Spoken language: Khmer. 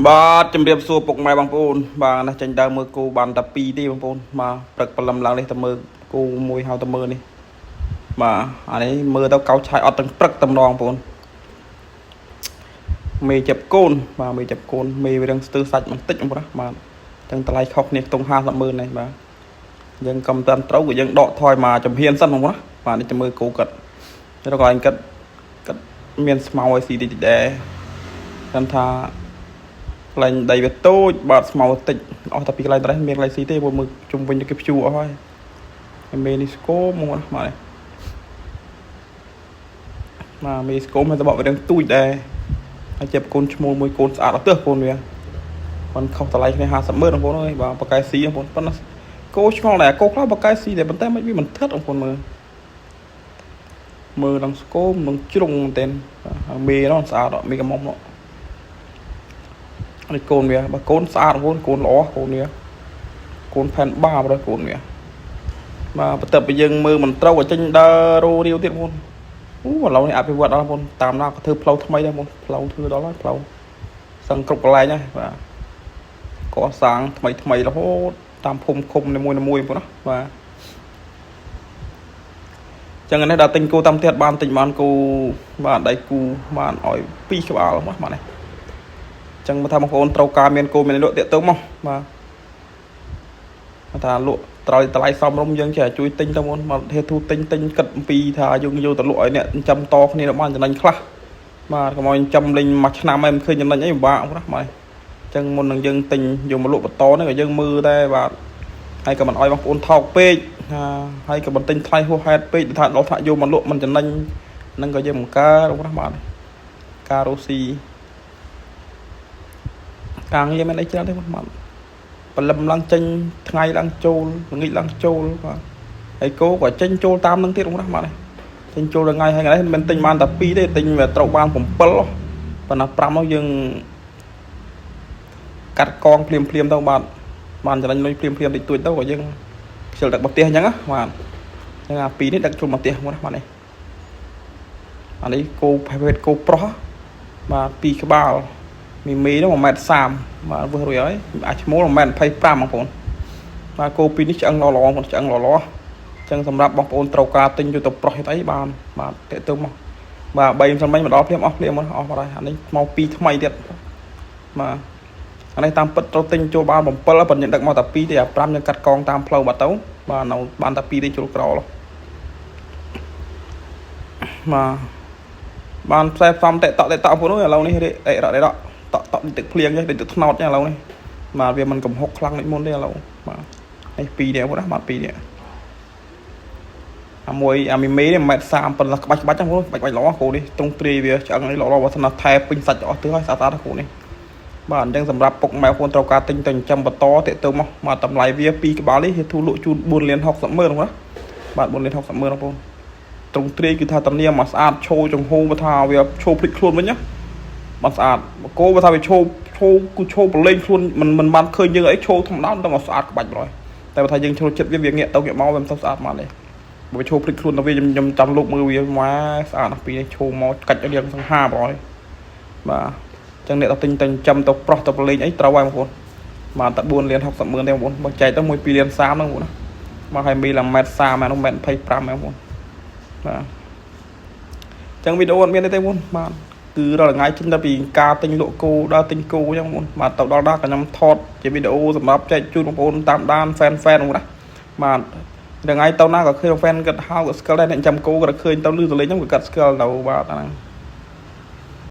បាទជំរាបសួរពុកម៉ែបងប្អូនបាទណាចាញ់ដើមមើលគូបានតែ2ទេបងប្អូនមកព្រឹកព្រលឹមឡើងនេះតែមើលគូមួយហៅតែមើលនេះបាទអានេះមើលទៅកោឆាយអត់ទាំងព្រឹកតំណងបងប្អូនមេចាប់កូនបាទមេចាប់កូនមេវារឿងស្ទើរសាច់បន្តិចបងប្អូនបាទទាំងតម្លៃខុសគ្នាខ្ទង់50,000នេះបាទយើងកំតាន់ត្រូវក៏យើងដកថយមកចំហៀនសិនបងប្អូនបាទនេះจะមើលគូកាត់រកឲ្យកាត់មានស្មៅឲ្យស៊ីតិចដែរគាត់ថាឡាញ់ដៃវាតូចបាទស្មៅតិចអស់តែពីកន្លែងត្រេះមានកន្លែងស៊ីទេព្រោះមើលជុំវិញទៅគេភ្ជួរអស់ហើយមេនេះស្គមមកបាទមេស្គមហើយតបវារឿងទូចដែរហើយចាប់កូនឈ្មោលមួយកូនស្អាតអត់ទើសកូនវាមិនខុសតម្លៃគ្នា50,000បងប្អូនអើយបាទបកកែស៊ីបងប្អូនប៉ុន្តែគោឆ្ងល់ដែរគោខ្លះបកកែស៊ីតែប៉ុន្តែមិនវាមិនថិតបងប្អូនមើលដល់ស្គមនឹងជ្រុងមែនទែនមេនោះស្អាតមេកំមុំនោះនេះកូនវាបើកូនស្អាតបងប្អូនកូនល្អកូនវាកូនផែនបាបដល់កូនវាបាទបន្ទាប់ពីយើងមើលមិនត្រូវក៏ចេញដើររោរាវទៀតបងប្អូនឥឡូវនេះអភិវឌ្ឍដល់បងប្អូនតាមណាក៏ធ្វើផ្លូវថ្មីដែរបងផ្លូវធ្វើដល់ហើយផ្លូវសឹងគ្រប់កន្លែងហើយបាទកសាងថ្មីរហូតតាមភូមិឃុំនីមួយបងប្អូនណាបាទចឹងនេះដល់ទិញគូតាមផ្ទះបានទិញបានគូបាទដៃគូបានឲ្យ2ក្បាលមកនេះចឹងមកថាបងប្អូនត្រូវការមានគោមានលក់តាក់ទងមកបាទថាលក់ត្រូវតម្លៃសមរម្យយើងចេះជួយទិញទៅមុនមកហេតុទិញគិតអំពីថាយើងយកទៅលក់ឲ្យអ្នកចាំតគ្នាបានចំណេញខ្លះបាទកុំឲ្យចាំលេងមួយឆ្នាំហើយមិនឃើញចំណេញអីពិបាកណាបាទចឹងមុននឹងយើងទិញយកមកលក់បន្តហ្នឹងក៏យើងមើលដែរបាទហើយក៏មិនឲ្យបងប្អូនថោកពេកហើយក៏មិនទិញថ្លៃហួសហេតុពេកថាដល់ថាយកមកលក់មិនចំណេញហ្នឹងក៏យើងបង្កើណាបាទការរស់ស៊ីការងារមានអីច្រើនទេបាទព្រលឹមឡើងចេញថ្ងៃឡើងចូលល្ងាចឡើងចូលបាទហើយគោក៏ចេញចូលតាមនឹងទៀតបងប្អូនបាទចេញចូលថ្ងៃហើយថ្ងៃនេះមិនទិញបានតែ2ទេទិញវាត្រូវបាន7ប៉ុន្តែ5នោះយើងកាត់កងភ្លាមទៅបាទបានចំណេញលុយភ្លាមតិចតួចទៅក៏យើងខ្ជិលដឹកមកផ្ទះអញ្ចឹងណាបាទហ្នឹងអា2នេះដឹកចូលមកផ្ទះបងប្អូនបាទនេះអានេះគោប្រភេទគោប្រុសបាទ2ក្បាលមីនោះ 1.30 m បាទវើរួយហើយអាចឈ្មោះ 1.25 m បងប្អូនបាទគោ2នេះឆ្អឹងល្អបងឆ្អឹងល្អអញ្ចឹងសម្រាប់បងប្អូនត្រូវការទិញយកទៅប្រុសអីបានបាទតេទៅមកបាទ3មិនមកដល់ភ្លាមអស់ភ្លាមអស់បាត់ហើយអានេះមក2ថ្មីទៀតបាទអានេះតាមពិតត្រូវទិញចូលបាន7ប៉ុន្តែដឹកមកតែ2ទេអា5យើងកាត់កងតាមផ្លូវបាត់ទៅបាទនៅបានតែ2ទេចូលក្របាទបានផ្សេងសំតេតបងប្អូនឥឡូវនេះរកតទឹកភ្លៀងចេះទឹកថ្នោតចឹងឥឡូវនេះបាទវាមិនកំហុកខ្លាំងដូចមុនទេឥឡូវបាទនេះ2នេះបងប្អូនណាបាទ2នេះអាមីមេនេះ 1.30 m ប៉ុន្តែក្បាច់ចឹងបងប្អូនក្បាច់ល្អគោនេះទ្រង់ទ្រាយវាឆ្អឹងនេះល្អបើសិនណាថែពេញសាច់អស់ទៅហើយស្អាតគោនេះបាទអញ្ចឹងសម្រាប់ពុកម៉ែបងប្អូនត្រូវការទិញទៅចិញ្ចឹមបន្តតាក់ទៅមកបាទតម្លៃវា2ក្បាលនេះគេធូរលក់ជូន4,60,000បងប្អូនបាទ4,60,000បងប្អូនទ្រង់ទ្រាយគឺថាតំនាមមកស្អាតឈោចង្ហូបើថាវាឈោភ្លេចខ្លួនវិញណាបានស្អាតគោបើថាវាឈោគឺឈោប្រឡែងខ្លួនមិនបានឃើញយើងអីឈោធម្មតាតែមកស្អាតក្បាច់ប្រយតែបើថាយើងឈោចិត្តវាងាកទៅងាកមកវាមិនទៅស្អាតមកទេបើវាឈោភ្លេចខ្លួនទៅវាខ្ញុំចាំលោកមើលវាមកស្អាតពីនេះឈោមកកាច់ឲ្យយើងសង្ហាប្រយបាទចឹងអ្នកទៅទិញចិញ្ចឹមទៅប្រុសទៅប្រឡែងអីត្រូវហើយបងប្អូនបានតែ4,60,000ទេបងប្អូនបើចែកទៅមួយ2,30,000ហ្នឹងបងប្អូនណាមកឲ្យមីឡា 1.30 m នោះ 1.25 m បងប្អូនបាទចឹងវីដេអូអត់មានទេបងប្អូនបាទគឺរាល់ថ្ងៃចេញតែពីការទិញលក់គោដល់ទិញគោអញ្ចឹងបងប្អូនបាទទៅដល់ដល់ខ្ញុំថតជាវីដេអូសម្រាប់ចែកជូនបងប្អូនតាមដានហ្វេនបងប្អូនណាបាទថ្ងៃទៅណាក៏ឃើញហ្វេនគាត់ហៅគាត់ស្គាល់ដែរអ្នកចាំគោគាត់ឃើញទៅលឺទៅលេងហ្នឹងគាត់កាត់ស្គាល់ទៅបាទអាហ្នឹង